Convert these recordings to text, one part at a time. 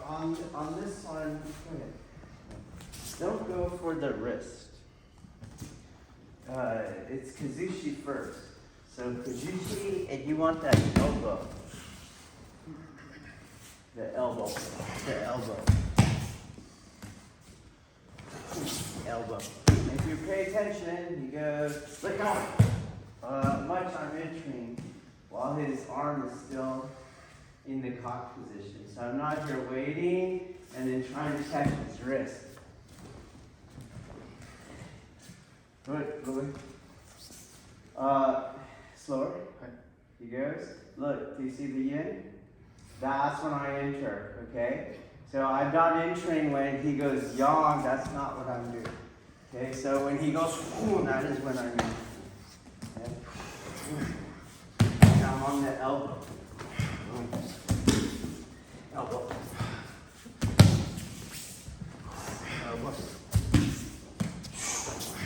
on this one, go ahead. Don't go for the wrist. It's Kazushi first. So Kazushi, and you want that elbow. The elbow. The elbow. Elbow. If you pay attention, he goes, look how much I'm entering while his arm is still in the cock position. So I'm not here waiting and then trying to catch his wrist. Good. Slower. He goes. Look, do you see the yin? That's when I enter, okay? So I'm not entering when he goes yang, that's not what I'm doing. Okay, so when he goes boom, that is when I'm entering. Okay? Now I'm on the elbow. Elbow. Elbow.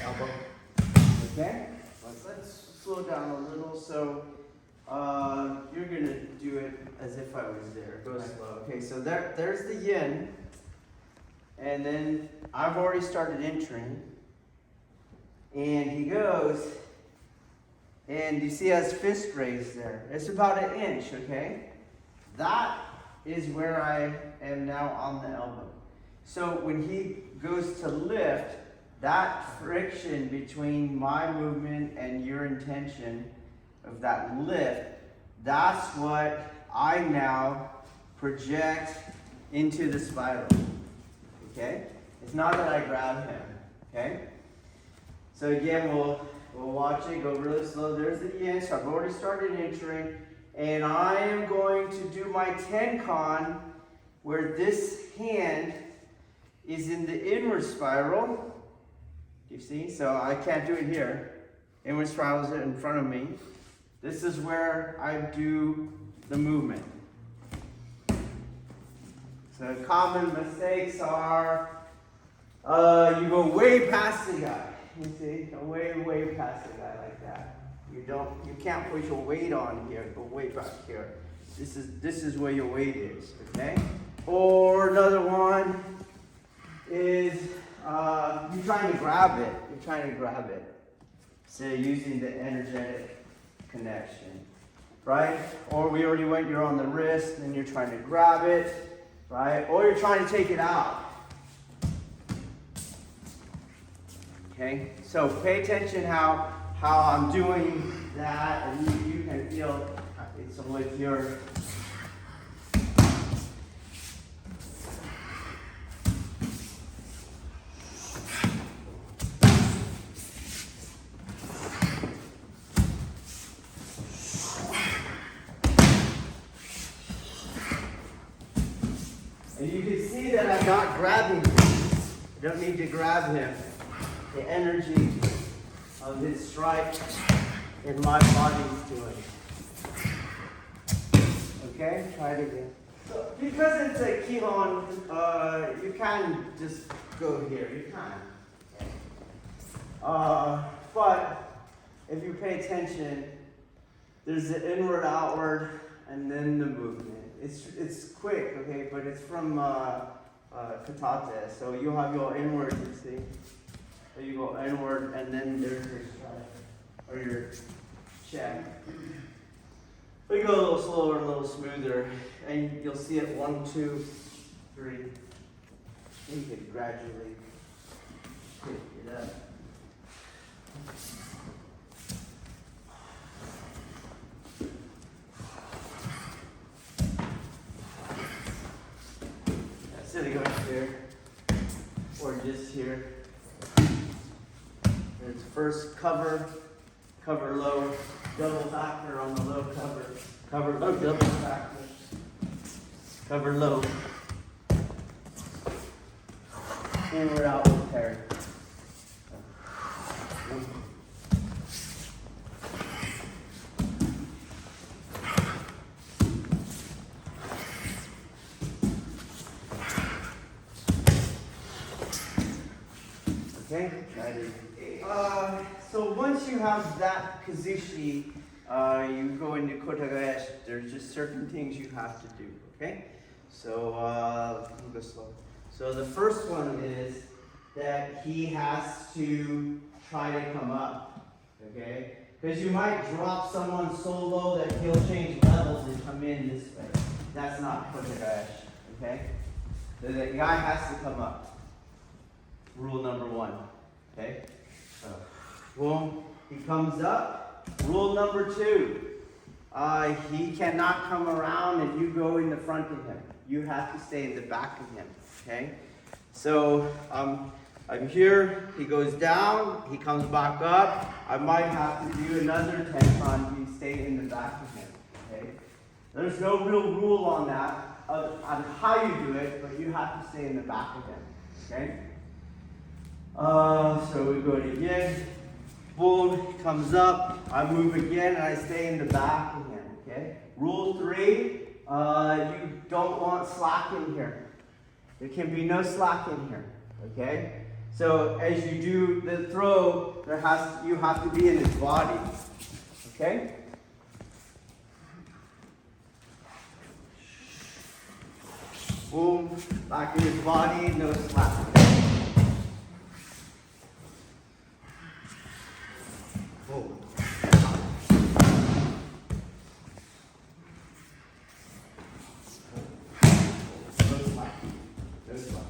Elbow. Okay? Let's slow down a little. So you're gonna do it as if I was there. Go slow. Okay, so there's the yin. And then I've already started entering. And he goes, and you see his fist raised there. It's about an inch, okay? That is where I am now on the elbow. So when he goes to lift, that friction between my movement and your intention of that lift, that's what I now project into the spiral. Okay? It's not that I grab him. Okay? So again, we'll watch it go really slow. There's the yin, so I've already started entering. And I am going to do my tenkan where this hand is in the inward spiral. You see? So I can't do it here. Inward spiral is in front of me. This is where I do the movement. So common mistakes are you go way past the guy. You see? Go way past the guy like that. You can't put your weight on here. Go way back here. This is where your weight is. Okay? Or another one is you're trying to grab it. You're trying to grab it. So using the energetic connection, right? Or we already went, you're on the wrist and you're trying to grab it, right? Or you're trying to take it out. Okay? So pay attention how I'm doing that, and you can feel it's with your and you can see that I'm not grabbing him. I don't need to grab him. The energy of his strike in my body's doing. Okay, try it again. So because it's a kilon, you can just go here. You can. But if you pay attention, there's the inward, outward, and then the movement. It's quick, okay, but it's from katate. So you have your inward, you see. So you go inward, and then there's your strike, or your check. We go a little slower, a little smoother, and you'll see it 1, 2, 3. You can gradually pick it up. Instead of going here, or just here. There's first cover low, double factor on the low cover low, double factor, cover low, inward outward parry. Okay, so once you have that Kazushi, you go into Kote-Gaeshi. There's just certain things you have to do, okay? So So the first one is that he has to try to come up, okay? Because you might drop someone so low that he'll change levels and come in this way. That's not Kote-Gaeshi, okay? So the guy has to come up. Rule number 1, okay? So, boom, he comes up. Rule number 2, he cannot come around and you go in the front of him. You have to stay in the back of him, okay? So, I'm here, he goes down, he comes back up. I might have to do another tenton, you stay in the back of him, okay? There's no real rule on that, on how you do it, but you have to stay in the back of him, okay? So we go to yin, boom, he comes up, I move again, and I stay in the back of him, okay? Rule 3, you don't want slack in here. There can be no slack in here, okay? So as you do the throw, you have to be in his body, okay? Boom, back in his body, no slack. Boom. No slack, no slack.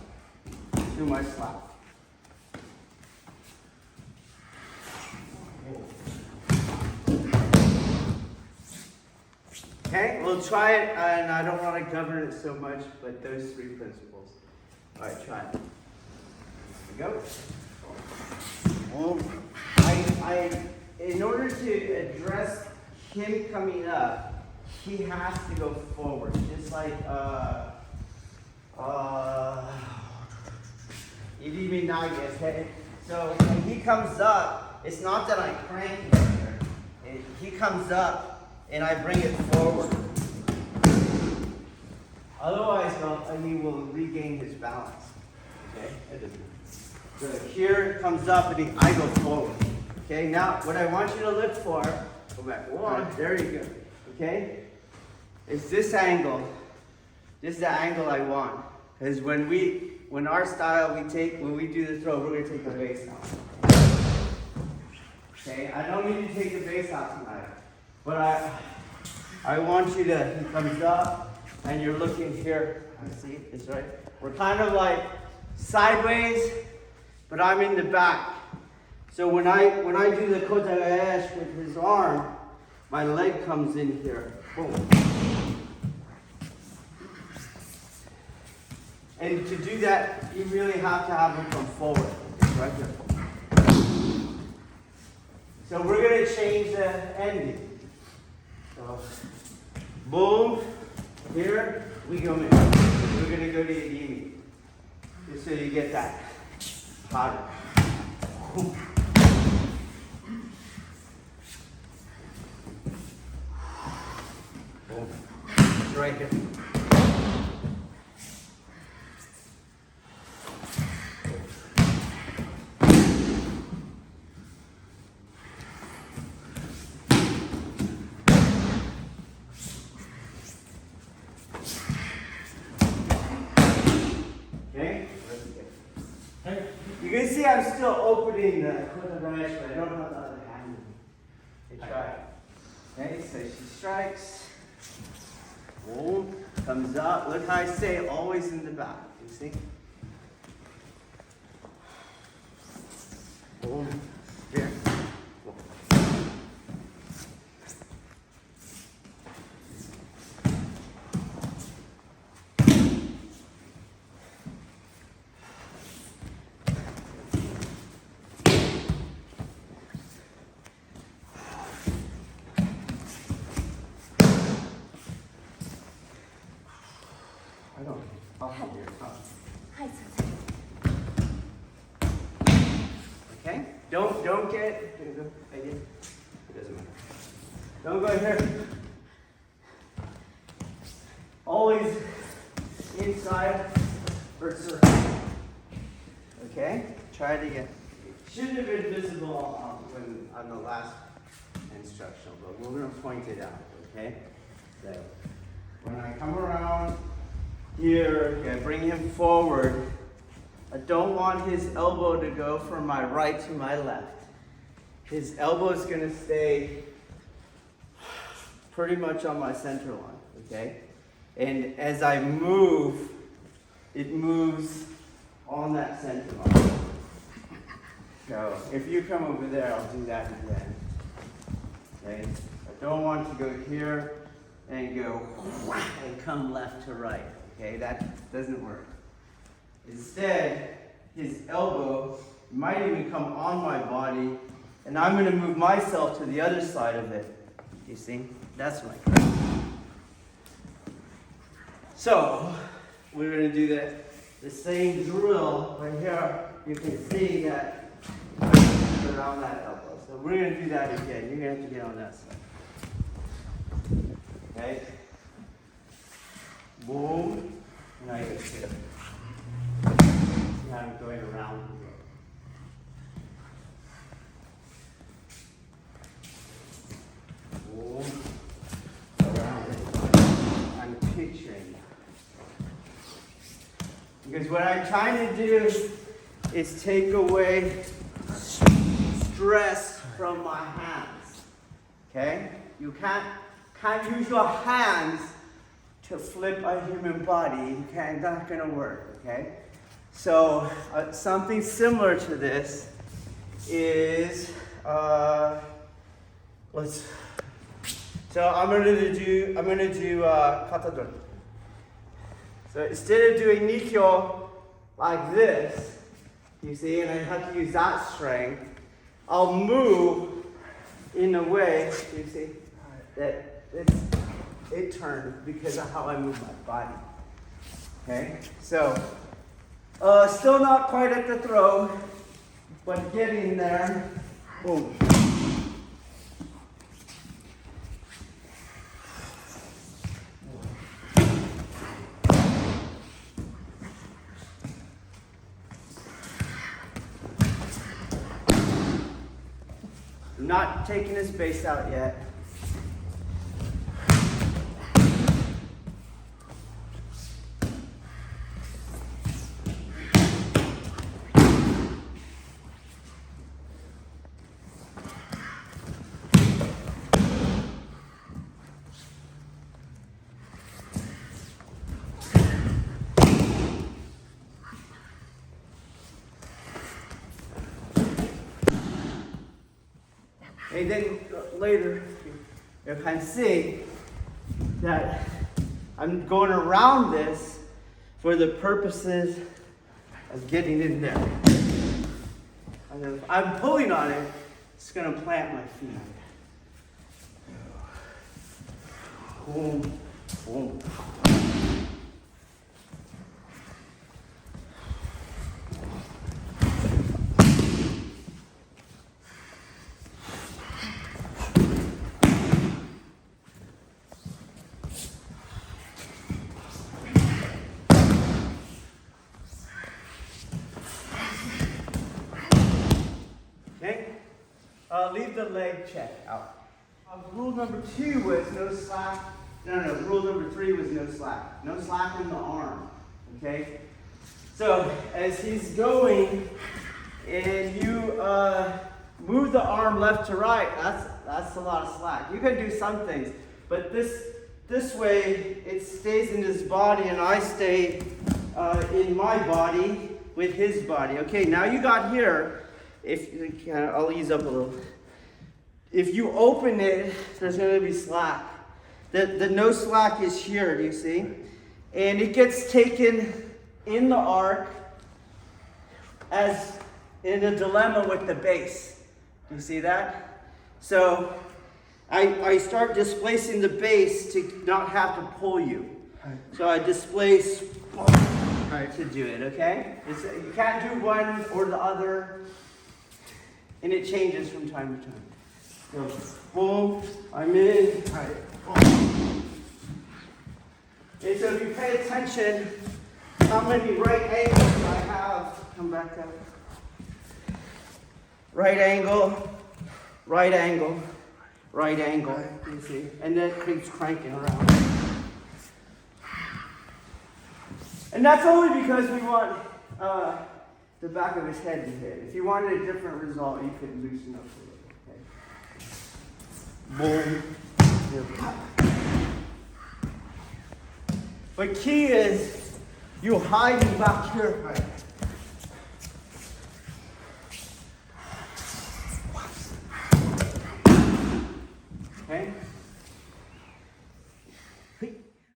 Too much slack. Okay, we'll try it, and I don't want to govern it so much, but those 3 principles. All right, try it. Here we go. In order to address him coming up, he has to go forward, just like okay? So when he comes up, it's not that I crank him here. He comes up, and I bring it forward. Otherwise, he will regain his balance. Okay? So here it comes up, and I go forward. Okay? Now, what I want you to look for, go back 1, there you go. Okay? It's this angle. This is the angle I want. Because when our style, when we do the throw, we're going to take the base out. Okay? I don't need to take the base out tonight. But I want you to, he comes up, and you're looking here. See, it's right. We're kind of like sideways, but I'm in the back. So when I do the Kote-Gaeshi with his arm, my leg comes in here. Boom. And to do that, you really have to have him come forward. It's right here. So we're going to change the ending. So, boom, here we go in. We're going to go to Yidimi, just so you get that pattern. Boom. Boom. It's right here. You can see I'm still opening the Kote-Gaeshi, but I don't have the other hand. Okay, try it. Okay, so she strikes. Boom, comes up. Look how I stay always in the back. You see? Boom. Here. Okay? Don't get, it doesn't matter. Don't go here. Always inside for circle. Okay? Try it again. Shouldn't have been visible on the last instructional, but we're going to point it out. Okay? So when I come around here, okay, bring him forward. I don't want his elbow to go from my right to my left. His elbow is going to stay pretty much on my center line, okay? And as I move, it moves on that center line. So if you come over there, I'll do that again. Okay? I don't want to go here and go and come left to right. Okay, that doesn't work. Instead, his elbow might even come on my body, and I'm going to move myself to the other side of it. You see? That's my grip. So, we're going to do the same drill right here. You can see that around that elbow. So we're going to do that again. You're going to have to get on that side. Okay? Boom. And I get here. See how I'm going around here. Boom. Around it. I'm picturing that. Because what I'm trying to do is take away stress from my hands. Okay? You can't use your hands to flip a human body. You can't, not gonna work, okay? So something similar to this is, so I'm gonna do katadon. So instead of doing nikyo like this, you see, and I have to use that strength, I'll move in a way, you see, that it turns because of how I move my body. Okay? So, still not quite at the throw, but getting there. Boom. I'm not taking his base out yet. And then later, you can see that I'm going around this for the purposes of getting in there. And if I'm pulling on it, it's going to plant my feet. Boom, boom. Leave the leg check out. Rule number 2 was no slack. No, rule number 3 was no slack. No slack in the arm, okay? So as he's going and you move the arm left to right, that's a lot of slack. You can do some things, but this way it stays in his body and I stay in my body with his body. Okay, now you got here. I'll ease up a little. If you open it, there's going to be slack. The no slack is here, do you see? And it gets taken in the arc as in a dilemma with the base. Do you see that? So I start displacing the base to not have to pull you. So I displace to do it, okay? You can't do one or the other, and it changes from time to time. So, boom, I'm in. All right. Boom. Okay, so if you pay attention, how many right angles I have. Come back up. Right angle, right angle, right angle. You see? And then it keeps cranking around. And that's only because we want the back of his head to hit. If you wanted a different result, you could loosen up a little. Okay. Boom. Here, pop. But key is you hiding back here. Right? Okay.